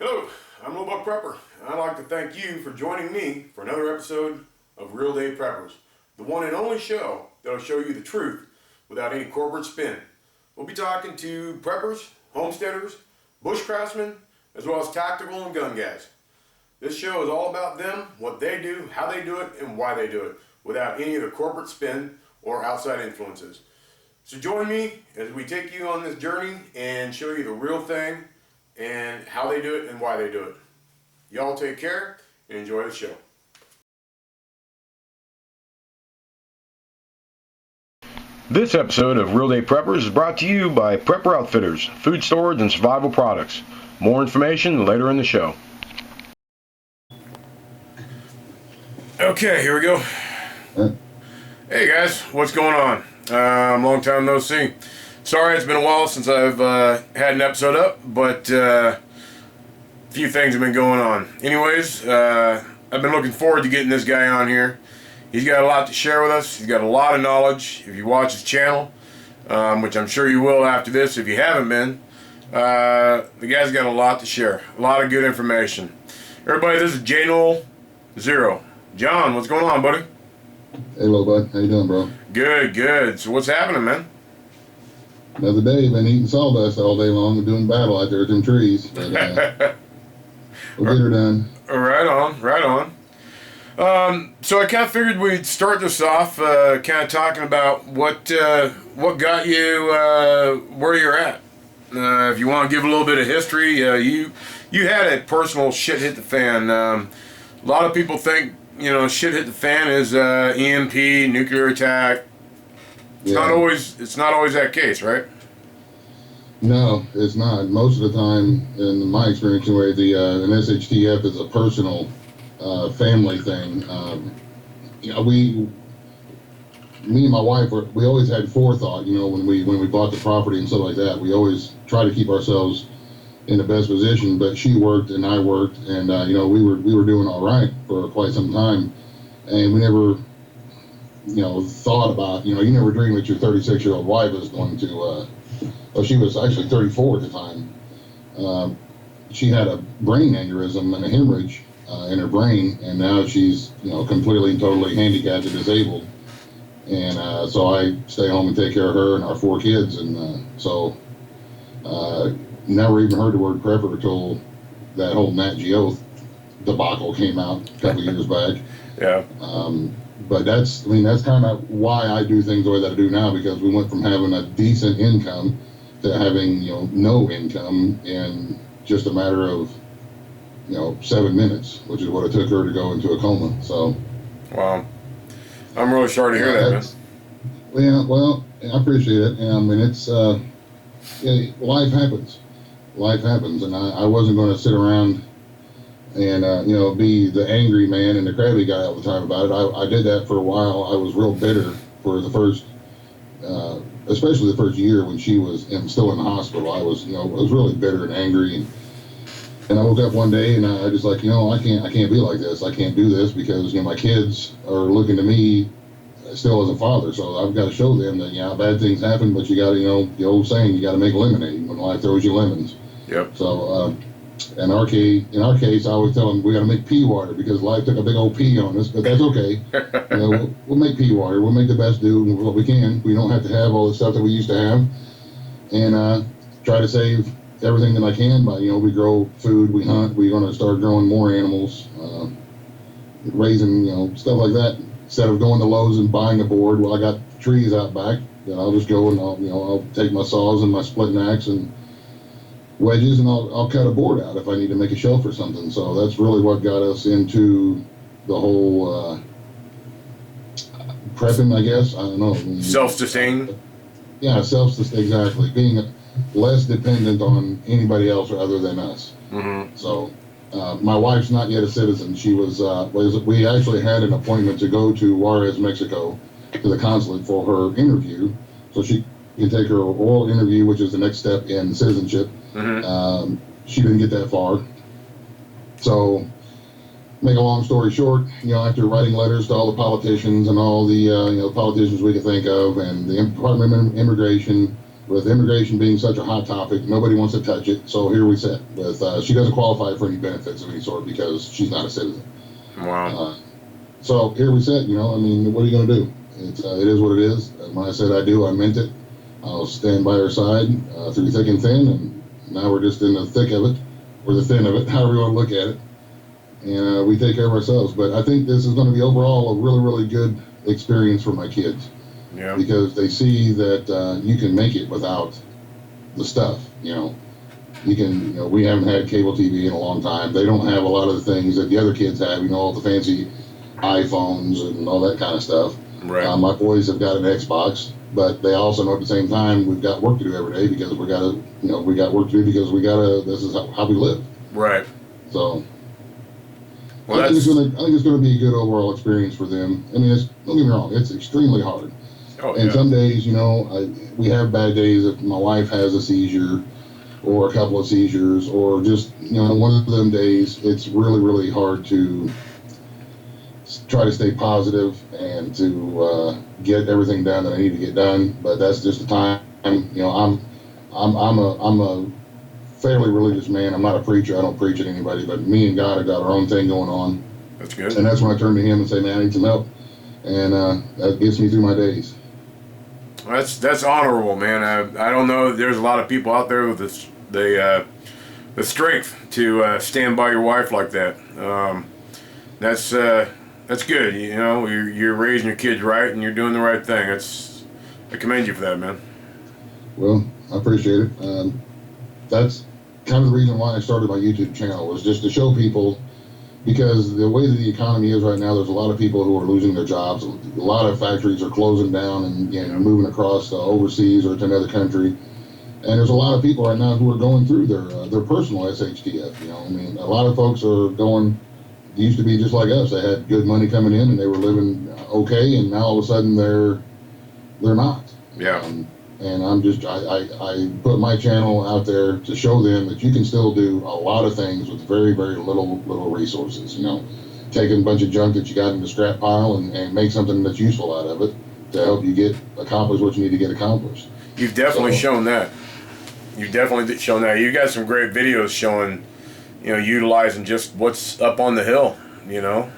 Hello, I'm RealDayPrepper, and I'd like to thank you for joining me for another episode of Real Day Preppers, the one and only show that'll show you the truth without any corporate spin. We'll be talking to preppers, homesteaders, bushcraftsmen, as well as tactical and gun guys. This show is all about them, what they do, how they do it, and why they do it, without any of the corporate spin or outside influences. So join me as we take you on this journey and show you the real thing and how they do it and why they do it. Y'all take care and enjoy the show. This episode of Real Day Preppers is brought to you by Prepper Outfitters, food storage and survival products. More information later in the show. Okay, here we go. Hey guys, what's going on? Long time no see. Sorry, it's been a while since I've had an episode up, but a few things have been going on. Anyways, I've been looking forward to getting this guy on here. He's got a lot to share with us. He's got a lot of knowledge. If you watch his channel, which I'm sure you will after this if you haven't been, the guy's got a lot to share. A lot of good information. Everybody, this is J0. John, what's going on, buddy? Hey, little bud. How you doing, bro? Good, good. So what's happening, man? Another day, been eating sawdust all day long and doing battle out there with them trees. But, we'll get her done. Right on, right on. So I kind of figured we'd start this off kind of talking about what got you where you're at. If you want to give a little bit of history, you had a personal shit hit the fan. A lot of people think, shit hit the fan is EMP, nuclear attack. It's not always that case, right? No, it's not. Most of the time, in my experience anyway, an SHTF is a personal, family thing. Me and my wife, we always had forethought. When we bought the property and stuff like that, we always try to keep ourselves in the best position. But she worked and I worked, and we were doing all right for quite some time, and we never. Thought about, you never dream that your 36-year-old wife is going to, she was actually 34 at the time. She had a brain aneurysm and a hemorrhage in her brain, and now she's, completely and totally handicapped and disabled. And so I stay home and take care of her and our 4 kids. And never even heard the word prepper until that whole Nat Geo debacle came out a couple years back. Yeah. But that's kind of why I do things the way that I do now, because we went from having a decent income to having, no income in just a matter of, 7 minutes, which is what it took her to go into a coma. So. Wow. I'm really sorry to hear that, man. Yeah, well, I appreciate it. And it's, life happens. Life happens. And I wasn't going to sit around and be the angry man and the crabby guy all the time about it. I did that for a while. I was real bitter for the first, especially the first year when she was still in the hospital. I was really bitter and angry, and I woke up one day and I just like, I can't be like this. I can't do this because my kids are looking to me still as a father. So I've got to show them that bad things happen, but you got to the old saying, you got to make lemonade when life throws you lemons. Yep. So. In our case, I always tell them we got to make pea water because life took a big old pee on us, but that's okay. We'll make pea water. We'll make the best do what we can. We don't have to have all the stuff that we used to have, and try to save everything that I can by we grow food, we hunt. We're going to start growing more animals, raising stuff like that. Instead of going to Lowe's and buying a board, well, I got trees out back. Then I'll just go and I'll take my saws and my splitting axe and wedges, and I'll cut a board out if I need to make a shelf or something. So that's really what got us into the whole prepping, I guess. I don't know. Self-sustaining? Yeah, self-sustaining, exactly. Being less dependent on anybody else other than us. Mm-hmm. So my wife's not yet a citizen. She was, we actually had an appointment to go to Juarez, Mexico, to the consulate for her interview. So she can take her oral interview, which is the next step in citizenship. Mm-hmm. She didn't get that far. So, make a long story short, after writing letters to all the politicians and all the politicians we could think of, and the Department of Immigration, with immigration being such a hot topic, nobody wants to touch it. So here we sit with she doesn't qualify for any benefits of any sort because she's not a citizen. Wow. So here we sit. I mean, what are you going to do? It is what it is. When I said I do, I meant it. I'll stand by her side through thick and thin, and now we're just in the thick of it, or the thin of it, however you want to look at it. And we take care of ourselves. But I think this is going to be overall a really, really good experience for my kids. Yeah. Because they see that you can make it without the stuff. You can. We haven't had cable TV in a long time. They don't have a lot of the things that the other kids have. All the fancy iPhones and all that kind of stuff. Right. My boys have got an Xbox, but they also know at the same time we've got work to do every day because we got work to do because this is how we live. Right. So. I think it's going to be a good overall experience for them. I mean, don't get me wrong, it's extremely hard. Oh, and yeah. some days, we have bad days if my wife has a seizure or a couple of seizures or just, one of them days, it's really, really hard to try to stay positive and to get everything done that I need to get done. But that's just the time. I'm a fairly religious man. I'm not a preacher. I don't preach at anybody, but me and God have got our own thing going on. That's good. And that's when I turn to him and say, man, I need some help. And that gets me through my days. That's honorable, man. I don't know. There's a lot of people out there with the strength to stand by your wife like that. That's good. You're raising your kids right, and you're doing the right thing. I commend you for that, man. Well, I appreciate it. That's kind of the reason why I started my YouTube channel, was just to show people, because the way that the economy is right now, there's a lot of people who are losing their jobs. A lot of factories are closing down and moving across overseas or to another country. And there's a lot of people right now who are going through their personal SHTF. I mean, a lot of folks are going. They used to be just like us. They had good money coming in and they were living okay, and now all of a sudden they're not. Yeah. And I put my channel out there to show them that you can still do a lot of things with very, very little resources. Taking a bunch of junk that you got in the scrap pile and make something that's useful out of it to help you accomplish what you need to get accomplished. You've definitely shown that. You've definitely shown that. You got some great videos showing, utilizing just what's up on the hill, Yeah.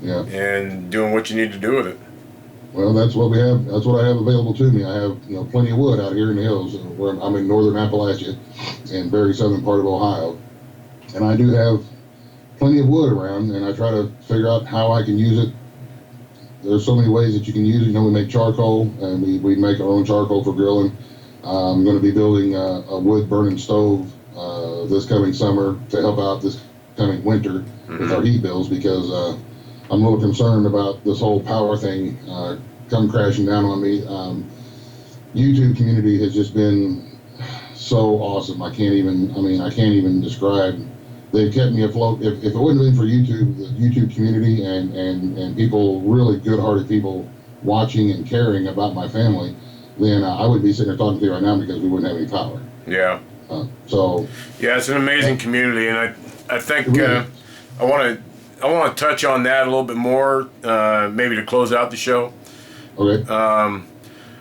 and doing what you need to do with it. Well, that's what we have. That's what I have available to me. I have, plenty of wood out here in the hills where I'm in northern Appalachia and very southern part of Ohio. And I do have plenty of wood around, and I try to figure out how I can use it. There's so many ways that you can use it. We make charcoal, and we make our own charcoal for grilling. I'm going to be building a wood burning stove this coming summer to help out this coming winter with our heat bills, because I'm a little concerned about this whole power thing come crashing down on me. YouTube community has just been so awesome. I can't even describe. They've kept me afloat. If it wouldn't have been for YouTube, the YouTube community and people, really good-hearted people watching and caring about my family, then I would be sitting here talking to you right now because we wouldn't have any power. Yeah. Yeah, it's an amazing community, and I think really I want to touch on that a little bit more, maybe to close out the show. Okay.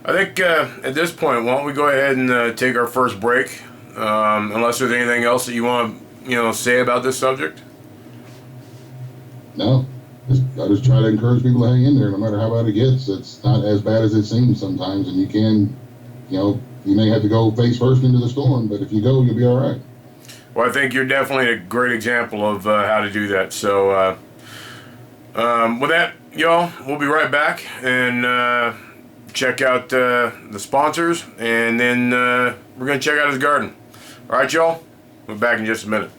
I think at this point, why don't we go ahead and take our first break, unless there's anything else that you want to say about this subject? No. I just try to encourage people to hang in there no matter how bad it gets. It's not as bad as it seems sometimes, and you can, you may have to go face first into the storm, but if you go, you'll be all right. Well, I think you're definitely a great example of how to do that. So with that, y'all, we'll be right back and check out the sponsors, and then we're going to check out his garden. All right, y'all? We'll be back in just a minute.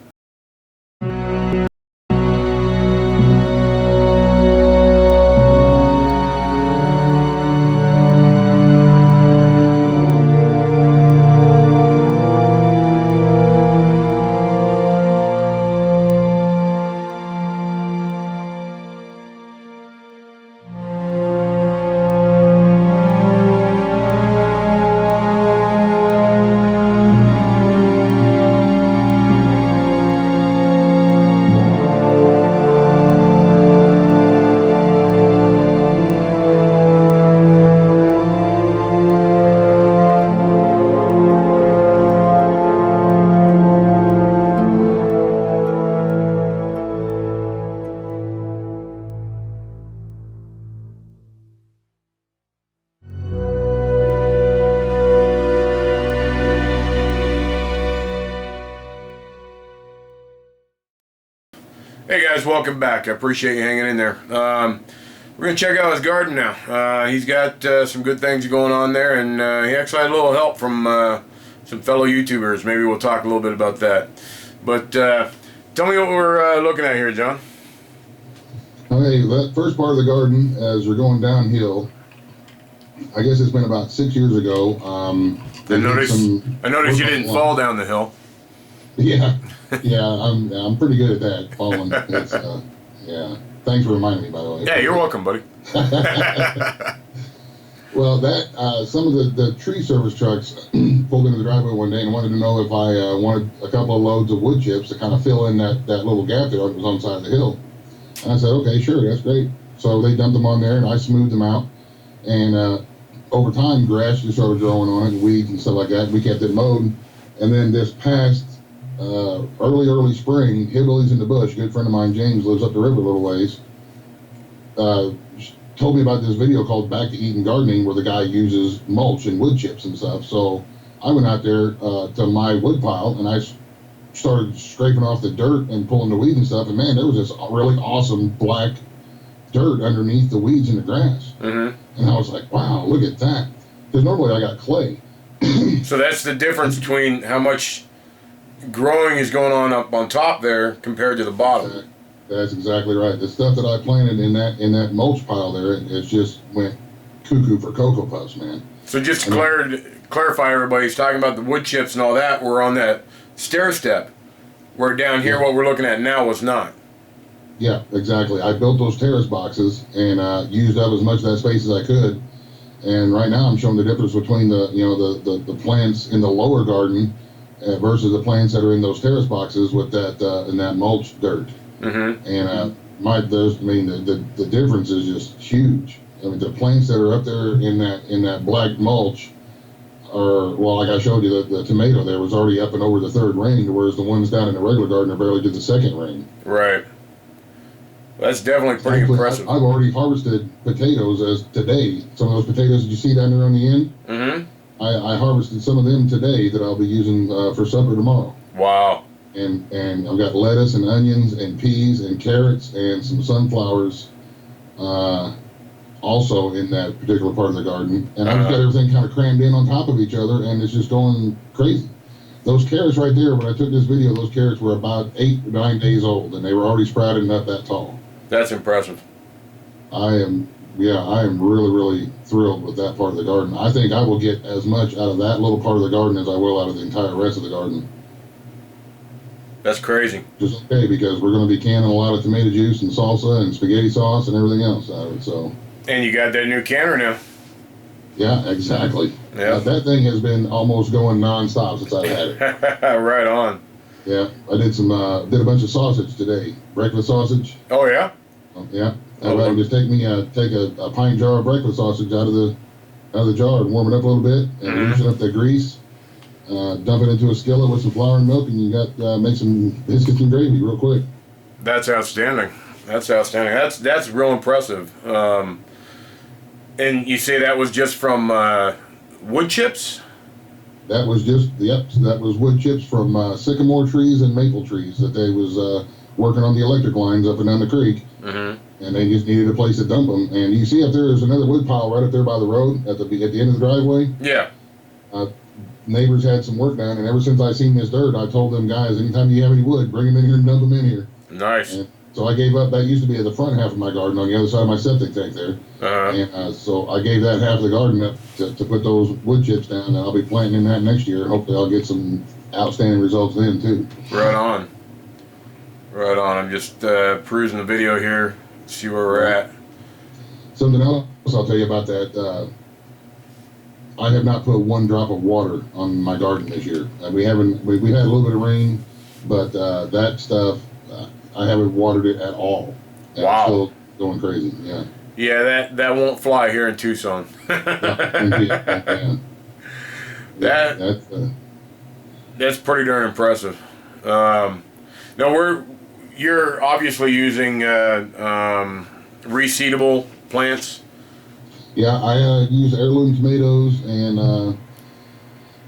Hey guys, welcome back. I appreciate you hanging in there. We're going to check out his garden now. He's got some good things going on there, and he actually had a little help from some fellow YouTubers. Maybe we'll talk a little bit about that. But tell me what we're looking at here, John. Okay, that first part of the garden, as we're going downhill, I guess it's been about 6 years ago. I noticed you didn't fall down the hill. Yeah, yeah, I'm pretty good at that, falling. It's, yeah, thanks for reminding me, by the way. Yeah, you're welcome, buddy. Well, that some of the tree service trucks pulled into the driveway one day and wanted to know if I wanted a couple of loads of wood chips to kind of fill in that little gap there that was on the side of the hill. And I said, okay, sure, that's great. So they dumped them on there, and I smoothed them out. And over time, grass just started growing on it, and weeds and stuff like that. We kept it mowed. And then this past early spring, Hillbillies in the Bush, a good friend of mine, James, lives up the river a little ways, told me about this video called Back to Eden Gardening, where the guy uses mulch and wood chips and stuff. So I went out there to my wood pile, and I started scraping off the dirt and pulling the weeds and stuff. And man, there was this really awesome black dirt underneath the weeds and the grass. Mm-hmm. And I was like, wow, look at that. Because normally I got clay. So that's the difference between how much growing is going on up on top there compared to the bottom. That's exactly right. The stuff that I planted in that mulch pile there, it just went cuckoo for Cocoa Puffs, man. So just to clarify, everybody, he's talking about the wood chips and all that. We're on that stair step, where down here what we're looking at now was not. Yeah, exactly. I built those terrace boxes and used up as much of that space as I could. And right now I'm showing the difference between the plants in the lower garden versus the plants that are in those terrace boxes with that in that mulch dirt. Mm-hmm. And the difference is just huge. I mean, the plants that are up there in that black mulch are, well, like I showed you, the tomato there was already up and over the third ring, whereas the ones down in the regular garden are barely to the second ring. Right. Well, that's definitely pretty impressive. I've already harvested potatoes as today. Some of those potatoes that you see down there on the end, mm-hmm. I harvested some of them today that I'll be using for supper tomorrow. Wow. And I've got lettuce and onions and peas and carrots and some sunflowers also in that particular part of the garden. And I've got everything kind of crammed in on top of each other, and it's just going crazy. Those carrots right there, when I took this video, those carrots were about 8 or 9 days old, and they were already sprouted up that tall. That's impressive. I am really, really thrilled with that part of the garden. I think I will get as much out of that little part of the garden as I will out of the entire rest of the garden. That's crazy. Just okay, because we're going to be canning a lot of tomato juice and salsa and spaghetti sauce and everything else out of it. So. And you got that new canner now. Yeah, exactly. Yeah. That thing has been almost going nonstop since I've had it. Right on. Yeah, I did a bunch of sausage today. Breakfast sausage. Oh yeah. Yeah. Just take a pint jar of breakfast sausage out of the jar and warm it up a little bit and loosen up the grease. Dump it into a skillet with some flour and milk, and you got make some biscuits and gravy real quick. That's outstanding. That's real impressive. And you say that was just from wood chips? That was that was wood chips from sycamore trees and maple trees that they was working on the electric lines up and down the creek. Mm-hmm. And they just needed a place to dump them. And you see up there's another wood pile right up there by the road at the end of the driveway. Yeah. Neighbors had some work done, and ever since I seen this dirt, I told them guys, anytime you have any wood, bring them in here and dump them in here. Nice. And so I gave up. That used to be at the front half of my garden on the other side of my septic tank there. And so I gave that half of the garden up to put those wood chips down, and I'll be planting in that next year, and hopefully I'll get some outstanding results then too. Right on. I'm just perusing the video here, see where we're at. Something else I'll tell you about that. I have not put one drop of water on my garden this year. We had a little bit of rain, but that stuff, I haven't watered it at all. And wow. It's still going crazy, yeah. Yeah, that won't fly here in Tucson. That's pretty darn impressive. You're obviously using reseedable plants. Yeah, I use heirloom tomatoes and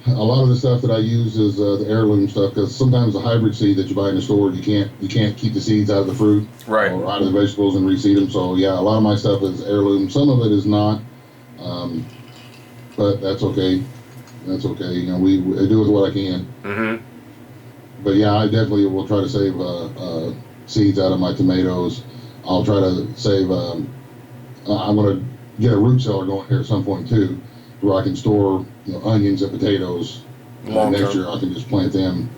a lot of the stuff that I use is the heirloom stuff, because sometimes the hybrid seed that you buy in the store, you can't keep the seeds out of the fruit, Right. or out of the vegetables and reseed them. So yeah, a lot of my stuff is heirloom. Some of it is not, but that's okay. That's okay. You know, we do with what I can. Mm-hmm. But yeah, I definitely will try to save seeds out of my tomatoes. I'll try to save. I'm going to get a root cellar going here at some point too, where I can store, you know, onions and potatoes. Next year I can just plant them.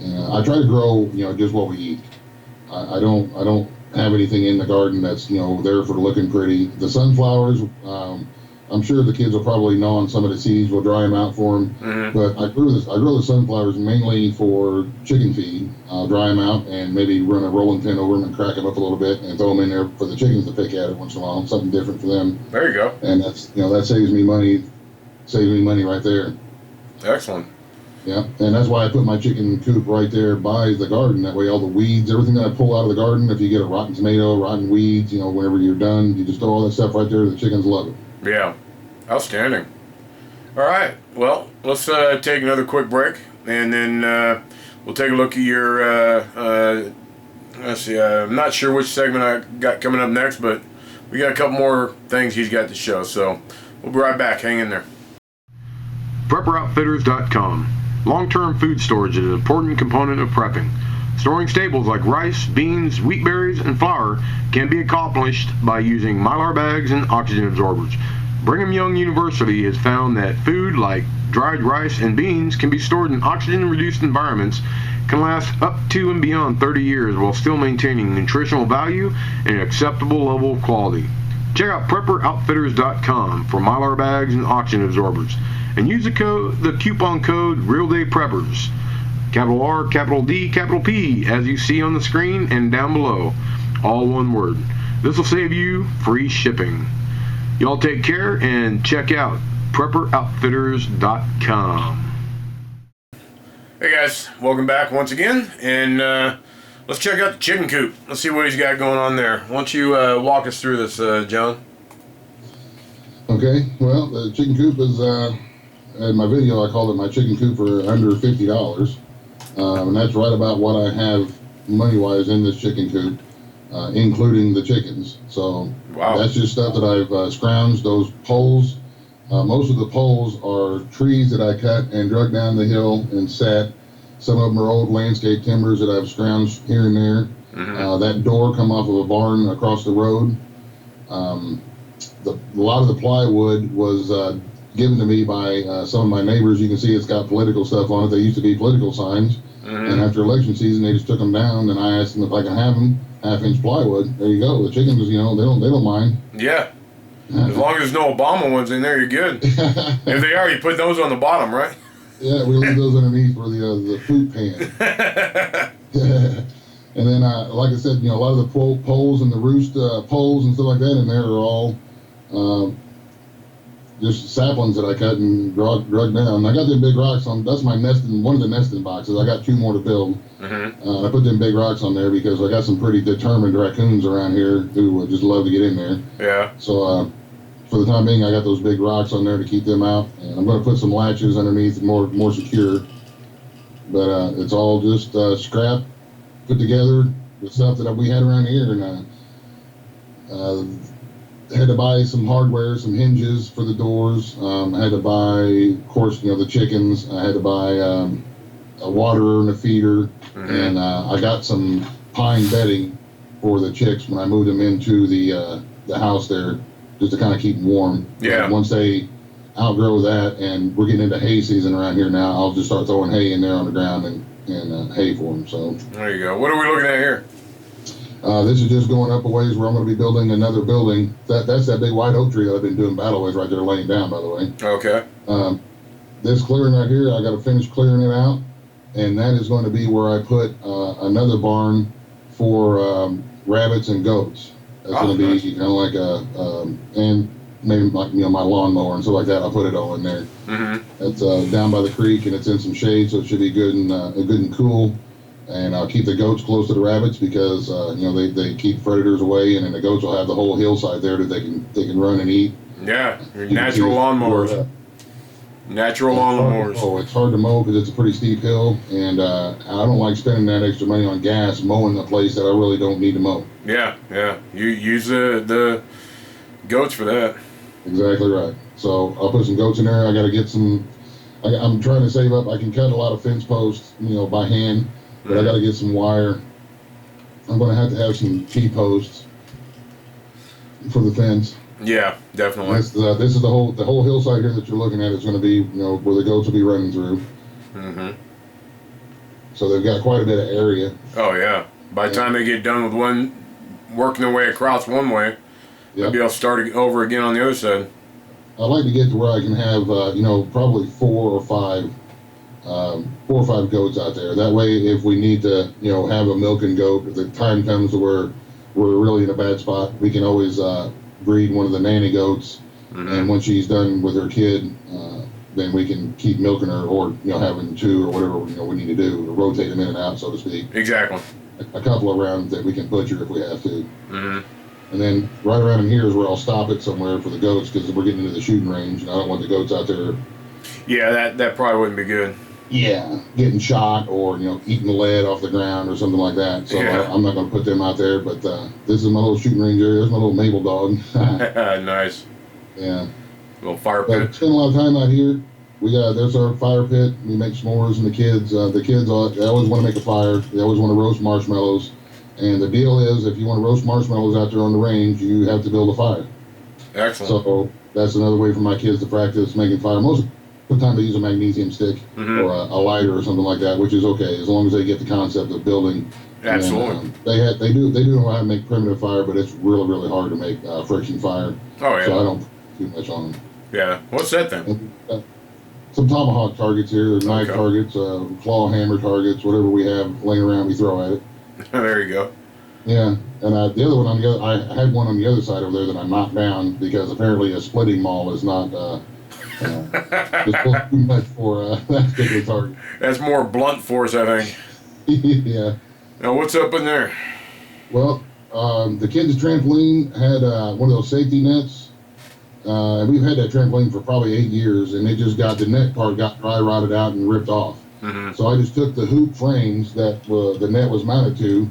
I try to grow, you know, just what we eat. I don't have anything in the garden that's, you know, there for looking pretty. The sunflowers, I'm sure the kids will probably gnaw on some of the seeds. We'll dry them out for them. Mm-hmm. But I grow the sunflowers mainly for chicken feed. I'll dry them out and maybe run a rolling pin over them and crack them up a little bit and throw them in there for the chickens to pick at it once in a while. Something different for them. There you go. And that's, you know, that saves me money. Saves me money right there. Excellent. Yeah, and that's why I put my chicken coop right there by the garden. That way all the weeds, everything that I pull out of the garden, if you get a rotten tomato, rotten weeds, you know, whenever you're done, you just throw all that stuff right there. The chickens love it. Yeah. Outstanding. All right. Well, let's take another quick break, and then we'll take a look at your, let's see, I'm not sure which segment I got coming up next, but we got a couple more things he's got to show, so we'll be right back. Hang in there. PrepperOutfitters.com. Long-term food storage is an important component of prepping. Storing staples like rice, beans, wheat berries, and flour can be accomplished by using Mylar bags and oxygen absorbers. Brigham Young University has found that food like dried rice and beans can be stored in oxygen-reduced environments, can last up to and beyond 30 years while still maintaining nutritional value and an acceptable level of quality. Check out PrepperOutfitters.com for Mylar bags and oxygen absorbers, and use the coupon code RealDayPreppers. Capital R, capital D, capital P, as you see on the screen and down below. All one word. This will save you free shipping. Y'all take care and check out PrepperOutfitters.com. Hey guys, welcome back once again, and let's check out the chicken coop. Let's see what he's got going on there. Why don't you walk us through this, John? Okay, well, the chicken coop is, in my video I called it my chicken coop for under $50. And that's right about what I have money-wise in this chicken coop, including the chickens. So wow. That's just stuff that I've scrounged. Those poles, most of the poles are trees that I cut and drug down the hill and set. Some of them are old landscape timbers that I've scrounged here and there. Mm-hmm. That door come off of a barn across the road. A lot of the plywood was given to me by some of my neighbors. You can see it's got political stuff on it. They used to be political signs. Mm-hmm. And after election season, they just took them down, and I asked them if I can have them, 1/2-inch plywood. There you go. The chickens, you know, they don't mind. Yeah. As long as there's no Obama ones in there, you're good. If they are, you put those on the bottom, right? Yeah, we leave those underneath for the food pan. And then, like I said, you know, a lot of the poles and the roost poles and stuff like that in there are all just saplings that I cut and drug down. I got them big rocks on. That's my nesting, one of the nesting boxes. I got 2 more to build. Mm-hmm. I put them big rocks on there because I got some pretty determined raccoons around here who just love to get in there. Yeah. So for the time being, I got those big rocks on there to keep them out, and I'm going to put some latches underneath, more secure. But it's all just scrap put together, the stuff that we had around here, and had to buy some hardware, some hinges for the doors. I had to buy, of course, you know, the chickens. I had to buy a waterer and a feeder, mm-hmm. and I got some pine bedding for the chicks when I moved them into the house there, just to kind of keep them warm. Yeah. And once they outgrow that, and we're getting into hay season around here now, I'll just start throwing hay in there on the ground and hay for them. So there you go. What are we looking at here? This is just going up a ways where I'm going to be building another building. That's that big white oak tree that I've been doing battle with right there laying down, by the way. Okay. This clearing right here, I got to finish clearing it out, and that is going to be where I put another barn for rabbits and goats. That's going to be kind of like and maybe like, you know, my lawnmower and stuff like that. I'll put it all in there. Mm-hmm. It's down by the creek, and it's in some shade, so it should be good and cool. And I'll keep the goats close to the rabbits because you know, they keep predators away, and then the goats will have the whole hillside there that they can run and eat. Yeah, your natural lawnmowers. Natural lawn mowers. Oh, it's hard to mow because it's a pretty steep hill, and I don't like spending that extra money on gas mowing a place that I really don't need to mow. Yeah. You use the goats for that. Exactly right. So I'll put some goats in there. I got to get some. I'm trying to save up. I can cut a lot of fence posts, by hand, but I got to get some wire. I'm going to have some T-posts for the fence. Yeah, definitely. This is the whole hillside here that you're looking at is going to be, where the goats will be running through. Mm-hmm. So they've got quite a bit of area. Oh yeah. By the time they get done with one, working their way across one way, they'll be able to start over again on the other side. I'd like to get to where I can have, probably four or five goats out there. That way, if we need to, have a milking goat, if the time comes to where we're really in a bad spot, we can always breed one of the nanny goats. Mm-hmm. And once she's done with her kid, then we can keep milking her, or having two or whatever we need to do to rotate them in and out, so to speak. Exactly. A couple of rounds that we can butcher if we have to. Mm-hmm. And then right around in here is where I'll stop it somewhere for the goats, because we're getting into the shooting range, and I don't want the goats out there. Yeah, that probably wouldn't be good. Yeah, getting shot or eating the lead off the ground or something like that. So I'm not going to put them out there. But this is my little shooting range area. There's my little Mabel dog. Nice. Yeah. Little fire pit. Spend a lot of time out here. There's our fire pit. We make s'mores, and the kids they always want to make a fire. They always want to roast marshmallows. And the deal is, if you want to roast marshmallows out there on the range, you have to build a fire. Excellent. So that's another way for my kids to practice making fire. Most of the time they use a magnesium stick or a lighter or something like that, which is okay as long as they get the concept of building. Absolutely. And, they do know how to make primitive fire, but it's really, really hard to make friction fire. Oh yeah. So I don't put too much on them. Yeah. What's that then? Some tomahawk targets here, knife targets, claw hammer targets, whatever we have laying around, we throw at it. There you go. Yeah, and the other one I had one on the other side over there that I knocked down because apparently a splitting maul is not just too much for that particular target. That's more blunt force, I think. Yeah. Now what's up in there? Well, the kids' trampoline had one of those safety nets. We've had that trampoline for probably 8 years, and the net part got dry rotted out and ripped off. Mm-hmm. So I just took the hoop frames that the net was mounted to,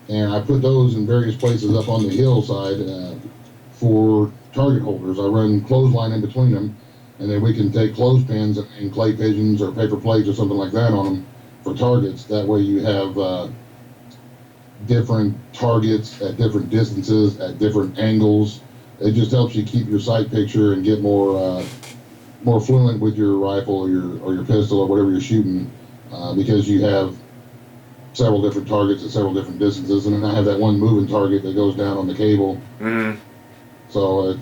and I put those in various places up on the hillside for target holders. I run clothesline in between them, and then we can take clothespins and clay pigeons or paper plates or something like that on them for targets. That way you have different targets at different distances, at different angles. It just helps you keep your sight picture and get more fluent with your rifle or your pistol or whatever you're shooting, because you have several different targets at several different distances, and then I have that one moving target that goes down on the cable. Mm-hmm. So it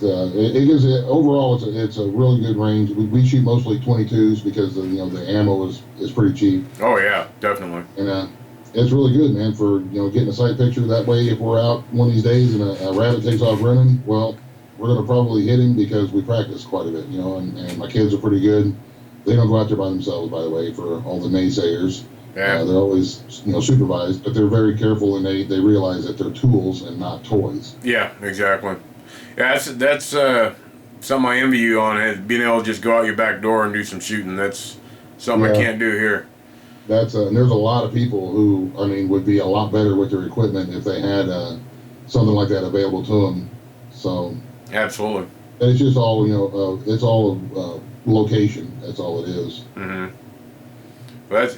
gives it overall. It's a really good range. We shoot mostly 22s because the ammo is pretty cheap. Oh yeah, definitely. And it's really good, man, for getting a sight picture. That way, if we're out one of these days and a rabbit takes off running, well, we're going to probably hit him because we practice quite a bit, and my kids are pretty good. They don't go out there by themselves, by the way, for all the naysayers. Yeah. They're always, supervised, but they're very careful, and they realize that they're tools and not toys. Yeah, exactly. Yeah, that's something I envy you on, is being able to just go out your back door and do some shooting. That's something I can't do here. And there's a lot of people who, would be a lot better with their equipment if they had something like that available to them. So. Absolutely. And it's just all, it's all location. That's all it is. Mm-hmm. Well,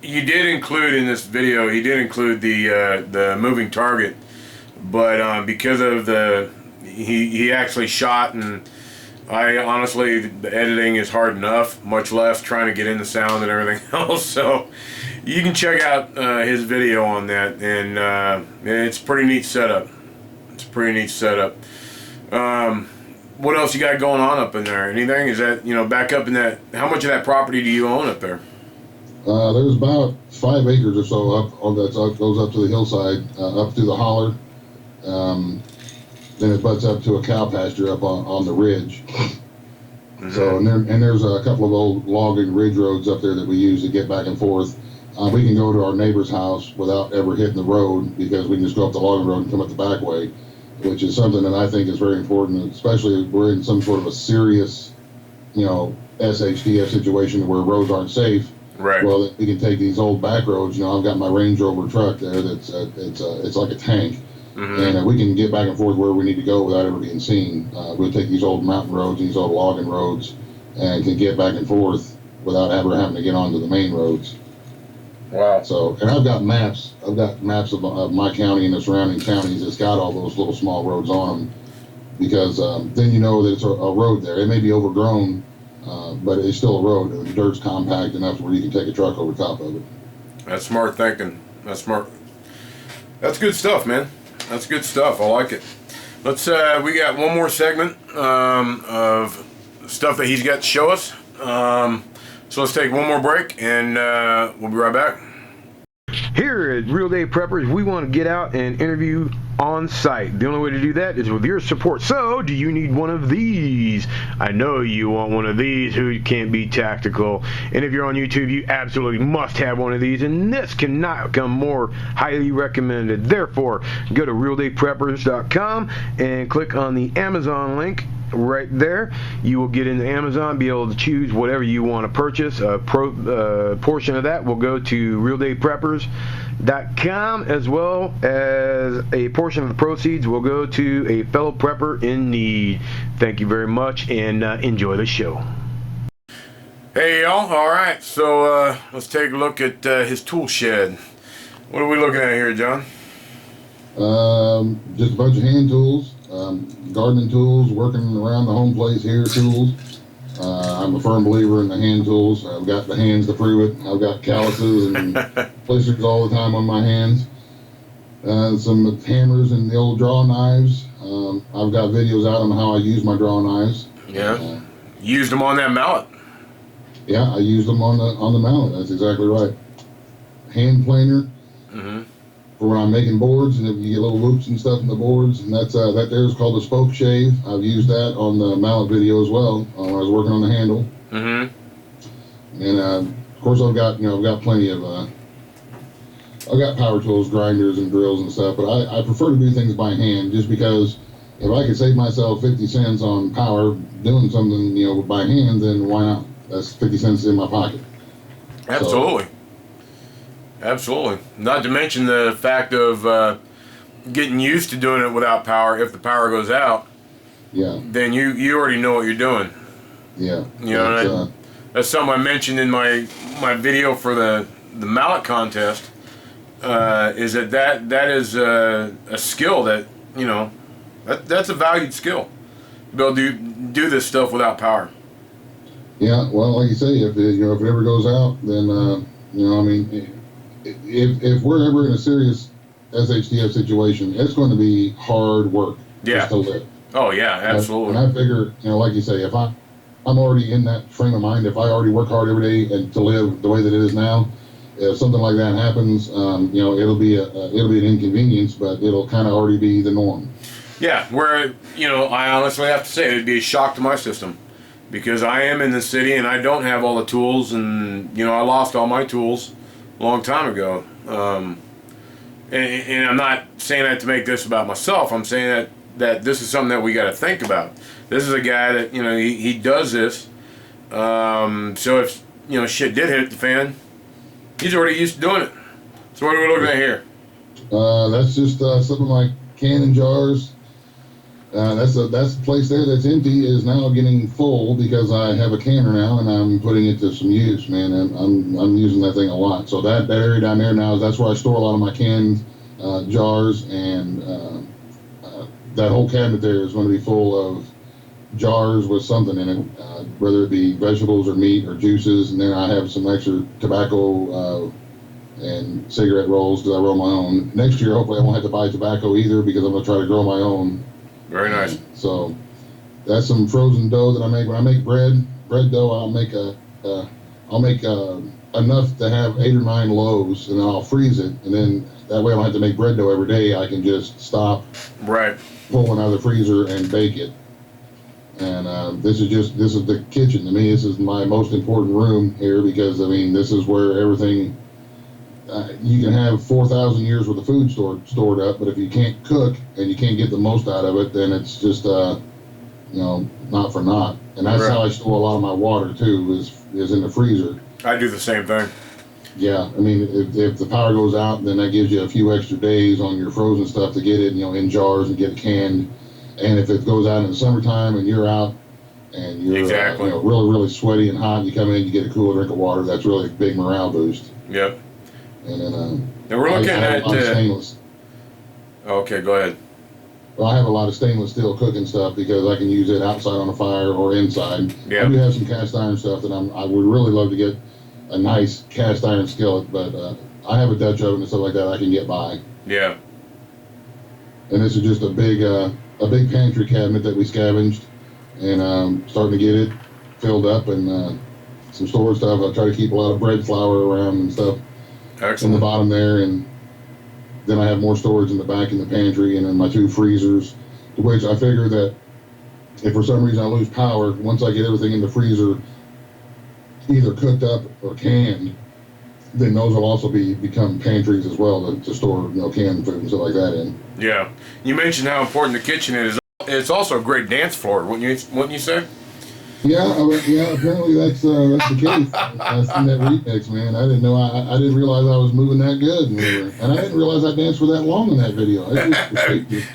you did include in this video, the moving target, but because of he actually shot, and I honestly, the editing is hard enough, much less trying to get in the sound and everything else. So you can check out his video on that, and it's a pretty neat setup. What else you got going on up in there? Anything? Is that, back up in that, how much of that property do you own up there? There's about 5 acres or so up on that. Goes up to the hillside, up to the holler. Then it butts up to a cow pasture up on the ridge. Mm-hmm. So and there's a couple of old logging ridge roads up there that we use to get back and forth. We can go to our neighbor's house without ever hitting the road, because we can just go up the logging road and come up the back way, which is something that I think is very important, especially if we're in some sort of a serious, SHTF situation where roads aren't safe. Right. Well, we can take these old back roads. I've got my Range Rover truck there that's it's like a tank, and we can get back and forth where we need to go without ever being seen. We'll take these old mountain roads, these old logging roads, and can get back and forth without ever having to get onto the main roads. Wow. So, and I've got maps. I've got maps of my county and the surrounding counties that's got all those little small roads on them, because then you know that it's a road there. It may be overgrown, but it's still a road, and the dirt's compact enough where you can take a truck over top of it. That's smart thinking. That's smart. That's good stuff, man. That's good stuff. I like it. Let's. We got one more segment of stuff that he's got to show us. So let's take one more break, and we'll be right back. Here at Real Day Preppers, we want to get out and interview on site. The only way to do that is with your support. So, do you need one of these? I know you want one of these. Who can't be tactical? And if you're on YouTube, you absolutely must have one of these. And this cannot come more highly recommended. Therefore, go to RealDayPreppers.com and click on the Amazon link. Right there, you will get into Amazon, be able to choose whatever you want to purchase. A portion of that will go to RealDayPreppers.com, as well as a portion of the proceeds will go to a fellow prepper in need. Thank you very much, and enjoy the show. Hey y'all, alright, so let's take a look at his tool shed. What are we looking at here, John? Just a bunch of hand tools. Gardening tools, working around the home place here tools. I'm a firm believer in the hand tools. I've got the hands to prove it. I've got calluses and blisters all the time on my hands. Some hammers and the old draw knives. I've got videos out on how I use my draw knives. Yeah. Used them on that mallet. Yeah, I used them on the mallet. That's exactly right. Hand planer. For when I'm making boards, and if you get little loops and stuff in the boards, and that there is called a spoke shave. I've used that on the mallet video as well when I was working on the handle. And of course, I've got plenty of I've got power tools, grinders, and drills and stuff. But I prefer to do things by hand, just because if I could save myself 50 cents on power doing something by hand, then why not? That's 50 cents in my pocket. Absolutely. So, absolutely. Not to mention the fact of getting used to doing it without power. If the power goes out, then you already know what you're doing. Yeah. That's something I mentioned in my video for the mallet contest. Is that is a skill that that's a valued skill. To be able to do this stuff without power. Yeah. Well, like you say, if it ever goes out, then If we're ever in a serious SHTF situation, it's going to be hard work just to live. Oh yeah, absolutely. And I figure, like you say, if I'm already in that frame of mind, if I already work hard every day and to live the way that it is now, if something like that happens, it'll be an inconvenience, but it'll kind of already be the norm. Yeah, where I honestly have to say it'd be a shock to my system, because I am in the city and I don't have all the tools, and I lost all my tools a long time ago, and I'm not saying that to make this about myself. I'm saying that this is something that we got to think about. This is a guy that he does this, so if shit did hit the fan, he's already used to doing it. So what are we looking at here? That's just something like canning jars. That's a place there that's empty is now getting full because I have a canner now and I'm putting it to some use, man. And I'm using that thing a lot. So that area down there now that's where I store a lot of my canned jars, and that whole cabinet there is going to be full of jars with something in it, whether it be vegetables or meat or juices. And then I have some extra tobacco and cigarette rolls because I roll my own. Next year, hopefully, I won't have to buy tobacco either because I'm going to try to grow my own. Very nice. So that's some frozen dough that I make. When I make bread dough, I'll make enough to have 8 or 9 loaves, and then I'll freeze it, and then that way I don't have to make bread dough every day. I can just stop, pull one out of the freezer, and bake it. And this is the kitchen. To me, this is my most important room here because this is where everything. You can have 4,000 years worth of food stored up, but if you can't cook and you can't get the most out of it, then it's just not for naught. And that's Right. how I store a lot of my water too, is in the freezer. I do the same thing. Yeah, I mean, if the power goes out, then that gives you a few extra days on your frozen stuff to get it, in jars and get it canned. And if it goes out in the summertime and you're out and you're Exactly. really really sweaty and hot, you come in, you get a cool drink of water. That's really a big morale boost. Yep. And then And we're looking I have at. a lot of stainless. Okay, go ahead. Well, I have a lot of stainless steel cooking stuff because I can use it outside on a fire or inside. Yeah. I do have some cast iron stuff that I would really love to get a nice cast iron skillet, but I have a Dutch oven and stuff like that I can get by. Yeah. And this is just a big pantry cabinet that we scavenged, and starting to get it filled up and some storage stuff. I try to keep a lot of bread flour around and stuff in the Excellent. bottom there, and then I have more storage in the back in the pantry and in my 2 freezers, to which I figure that if for some reason I lose power, once I get everything in the freezer either cooked up or canned, then those will also become pantries as well to store canned food and stuff like that in. Yeah. You mentioned how important the kitchen is. It's also a great dance floor, wouldn't you say? Yeah, apparently that's the case. I seen that remix, man. I didn't know. I didn't realize I was moving that good, and I didn't realize I danced for that long in that video.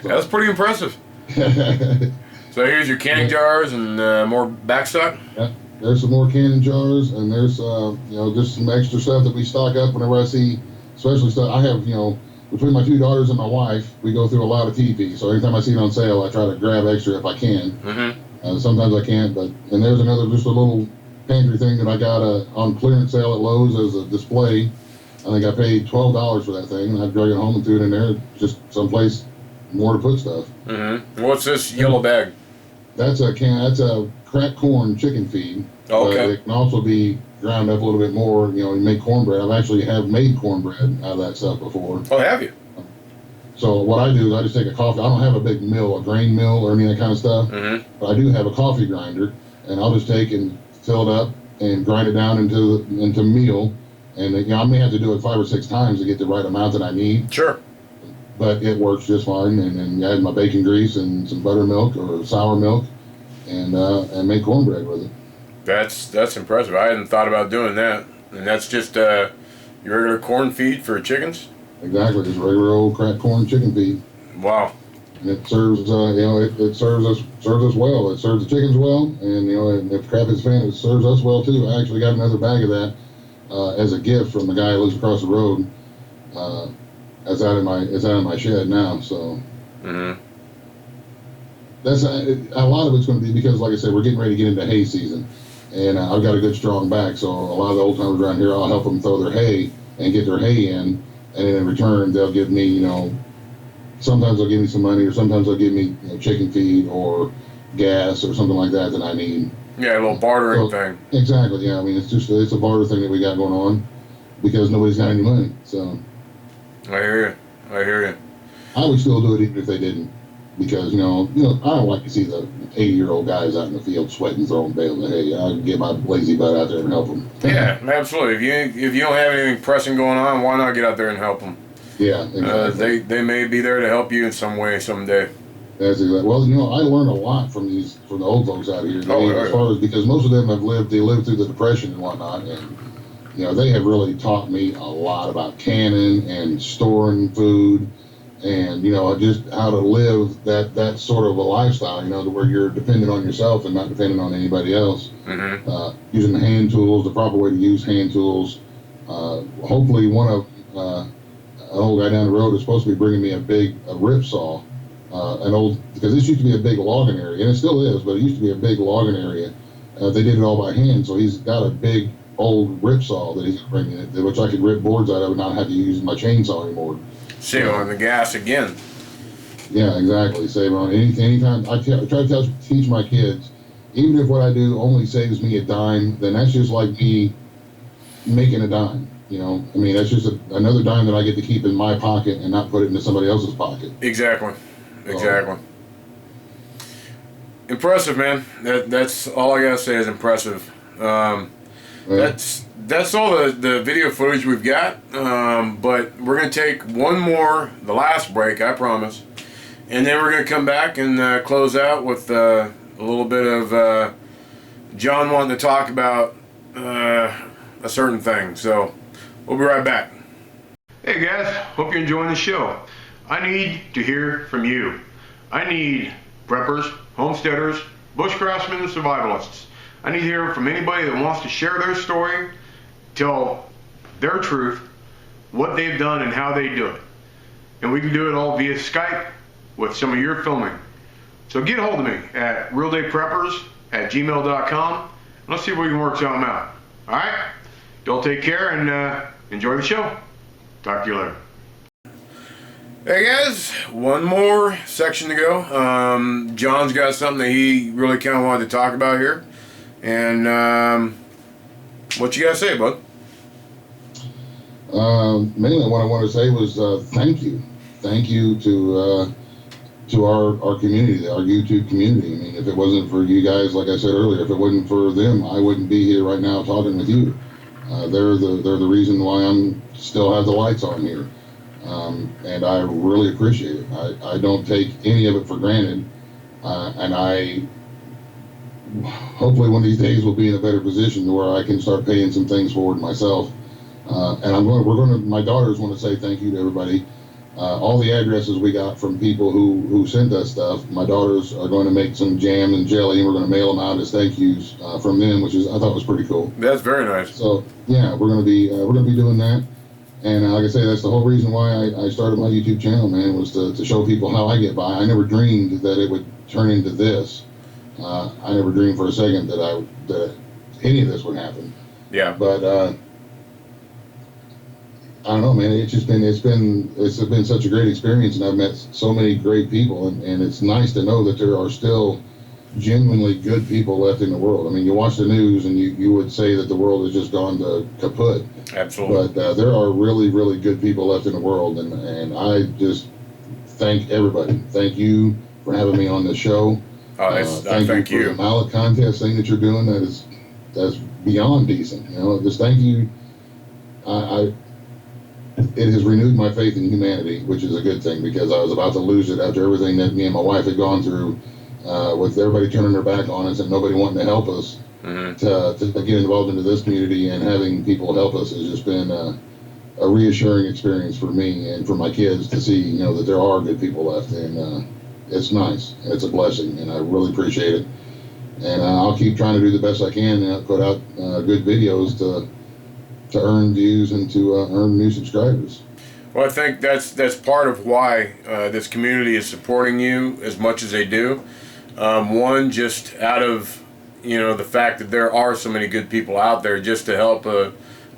That's pretty impressive. So here's your canning jars and more backstock. Yeah, there's some more canning jars, and there's just some extra stuff that we stock up whenever I see, especially stuff I have. Between my 2 daughters and my wife, we go through a lot of TV. So anytime I see it on sale, I try to grab extra if I can. Mm-hmm. Sometimes I can't, and there's just a little pantry thing that I got on clearance sale at Lowe's as a display. I think I paid $12 for that thing, and I drug it home and threw it in there, just someplace more to put stuff. Mm-hmm. What's this yellow bag? That's a cracked corn chicken feed. Oh, okay. But it can also be ground up a little bit more. You make cornbread. I've actually made cornbread out of that stuff before. Oh, have you? So what I do is I just take a coffee. I don't have a big mill, a grain mill, or any of that kind of stuff. Mm-hmm. But I do have a coffee grinder, and I'll just take and fill it up and grind it down into meal. And I may have to do it 5 or 6 times to get the right amount that I need. Sure. But it works just fine. And I add my bacon grease and some buttermilk or sour milk, and make cornbread with it. That's impressive. I hadn't thought about doing that. And that's just your regular corn feed for chickens? Exactly, just regular old cracked corn chicken feed. Wow. And it serves, it serves us well. It serves the chickens well, and and if crap is fan, it serves us well too. I actually got another bag of that as a gift from the guy who lives across the road. It's out in my shed now. So Mm-hmm. that's a lot of it's going to be because, like I said, we're getting ready to get into hay season, and I've got a good strong back. So a lot of the old timers around here, I'll help them throw their hay and get their hay in. And in return, they'll give me, sometimes they'll give me some money, or sometimes they'll give me chicken feed or gas or something like that I need. Yeah, a little bartering thing. Exactly. Yeah. I mean, it's a barter thing that we got going on because nobody's got any money. So. I hear you. I would still do it even if they didn't, because I don't like to see the 80-year-old guys out in the field sweating, throwing bales of hay. I get my lazy butt out there and help them. Yeah, absolutely. If you don't have anything pressing going on, why not get out there and help them? Yeah, exactly. They may be there to help you in some way someday. That's exactly. Well, I learned a lot from the old folks out here. As far as because most of them lived through the Depression and whatnot, and they have really taught me a lot about canning and storing food, and just how to live that sort of a lifestyle. To where you're dependent on yourself and not dependent on anybody else. Mm-hmm. Using the hand tools, the proper way to use hand tools. Hopefully, one of an old guy down the road is supposed to be bringing me a rip saw. Because this used to be a big logging area, and it still is, but it used to be a big logging area. They did it all by hand, so he's got a big old rip saw that he's bringing it, which I could rip boards out of and not have to use my chainsaw anymore. Save on the gas again. Yeah, exactly. Save on anytime. I try to teach my kids, even if what I do only saves me a dime, then that's just like me making a dime. I mean, that's just another dime that I get to keep in my pocket and not put it into somebody else's pocket. Exactly. Impressive, man. That's all I gotta say is impressive. That's all the video footage we've got. But we're gonna take one more, the last break, I promise, and then we're gonna come back and close out with a a little bit of John wanting to talk about a certain thing. So we'll be right back. Hey guys, hope you're enjoying the show. I need to hear from you. I need preppers, homesteaders, bushcraftsmen, and survivalists. I need to hear from anybody that wants to share their story, tell their truth, what they've done and how they do it. And we can do it all via Skype with some of your filming. So get a hold of me at RealDayPreppers@gmail.com. Let's see if we can work something out. All right? Y'all take care and enjoy the show. Talk to you later. Hey guys, one more section to go. John's got something that he really kind of wanted to talk about here. And what you got to say, bud? Mainly what I wanted to say was thank you. Thank you to our community, our YouTube community. I mean, if it wasn't for you guys, like I said earlier, if it wasn't for them, I wouldn't be here right now talking with you. They're the reason why I'm still have the lights on here. And I really appreciate it. I don't take any of it for granted. And I hopefully one of these days will be in a better position to where I can start paying some things forward myself. And my daughters want to say thank you to everybody. All the addresses we got from people who sent us stuff, my daughters are going to make some jam and jelly, and we're going to mail them out as thank yous from them, which I thought was pretty cool. That's very nice. So yeah, we're going to be doing that. And like I say, that's the whole reason why I started my YouTube channel, man, was to show people how I get by. I never dreamed that it would turn into this. I never dreamed for a second that any of this would happen. Yeah. But I don't know, man. It's been such a great experience, and I've met so many great people, and it's nice to know that there are still genuinely good people left in the world. I mean, you watch the news, and you would say that the world has just gone to kaput. Absolutely. But there are really, really good people left in the world, and I just thank everybody. Thank you for having me on the show. Thank you for the mallet contest thing that you're doing. That's beyond decent. You know, just thank you. It has renewed my faith in humanity, which is a good thing, because I was about to lose it after everything that me and my wife had gone through, with everybody turning their back on us and nobody wanting to help us. Mm-hmm. To get involved into this community and having people help us has just been a reassuring experience for me and for my kids to see, you know, that there are good people left, and it's nice and it's a blessing, and I really appreciate it. And I'll keep trying to do the best I can and put out good videos to earn views and to earn new subscribers. Well, I think that's part of why this community is supporting you as much as they do. One, just out of, you know, the fact that there are so many good people out there just to help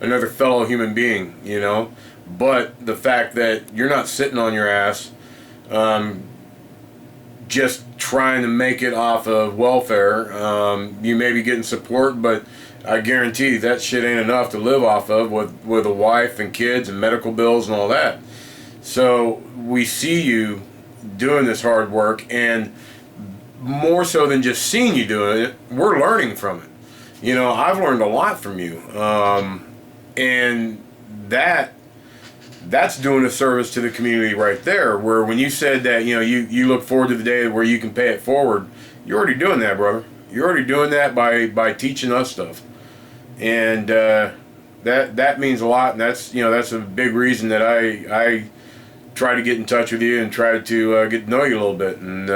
another fellow human being, you know. But the fact that you're not sitting on your ass just trying to make it off of welfare. You may be getting support, but I guarantee that shit ain't enough to live off of with a wife and kids and medical bills and all that. So we see you doing this hard work, and more so than just seeing you doing it, we're learning from it. You know, I've learned a lot from you, and that's doing a service to the community right there, where when you said that, you know, you look forward to the day where you can pay it forward, you're already doing that, brother. You're already doing that by teaching us stuff. And that means a lot, and that's a big reason that I try to get in touch with you and try to get to know you a little bit. And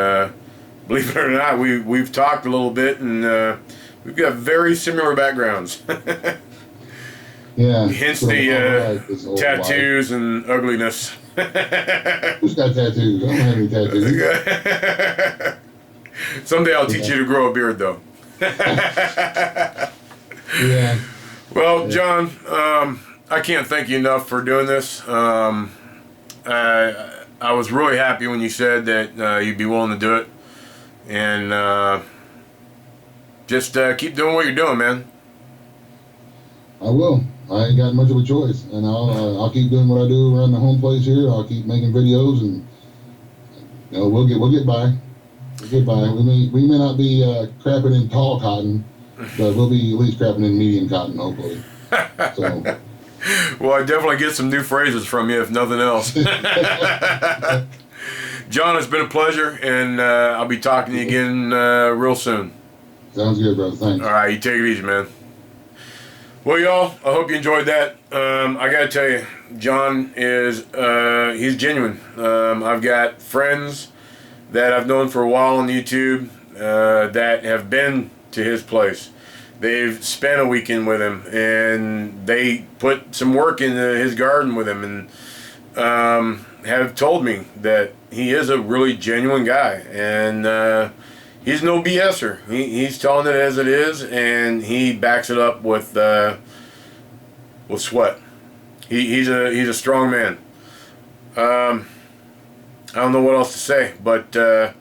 believe it or not, we've talked a little bit, and we've got very similar backgrounds. Yeah. Hence the tattoos and ugliness. Who's got tattoos? I don't have any tattoos. Someday I'll teach you to grow a beard, though. Yeah. Well, John, I can't thank you enough for doing this. I was really happy when you said that you'd be willing to do it, and just keep doing what you're doing, man. I will. I ain't got much of a choice, and I'll keep doing what I do around the home place here. I'll keep making videos, and you know, we'll get by. We'll get by. We may not be crapping in tall cotton, but we'll be at least crapping in medium cotton, hopefully. So. Well, I definitely get some new phrases from you, if nothing else. John, it's been a pleasure, and I'll be talking to you again real soon. Sounds good, brother. Thanks. All right, you take it easy, man. Well, y'all, I hope you enjoyed that. I gotta tell you, John is he's genuine. I've got friends that I've known for a while on YouTube that have been to his place. They've spent a weekend with him, and they put some work into his garden with him, and have told me that he is a really genuine guy, and he's no BSer. He's telling it as it is, and he backs it up with sweat. He's a strong man. I don't know what else to say, but I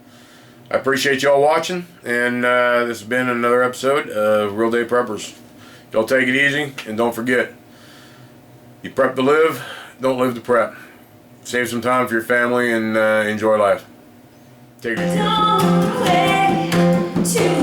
appreciate y'all watching, and this has been another episode of Real Day Preppers. Y'all take it easy, and don't forget, you prep to live, don't live to prep. Save some time for your family and enjoy life. Take it easy.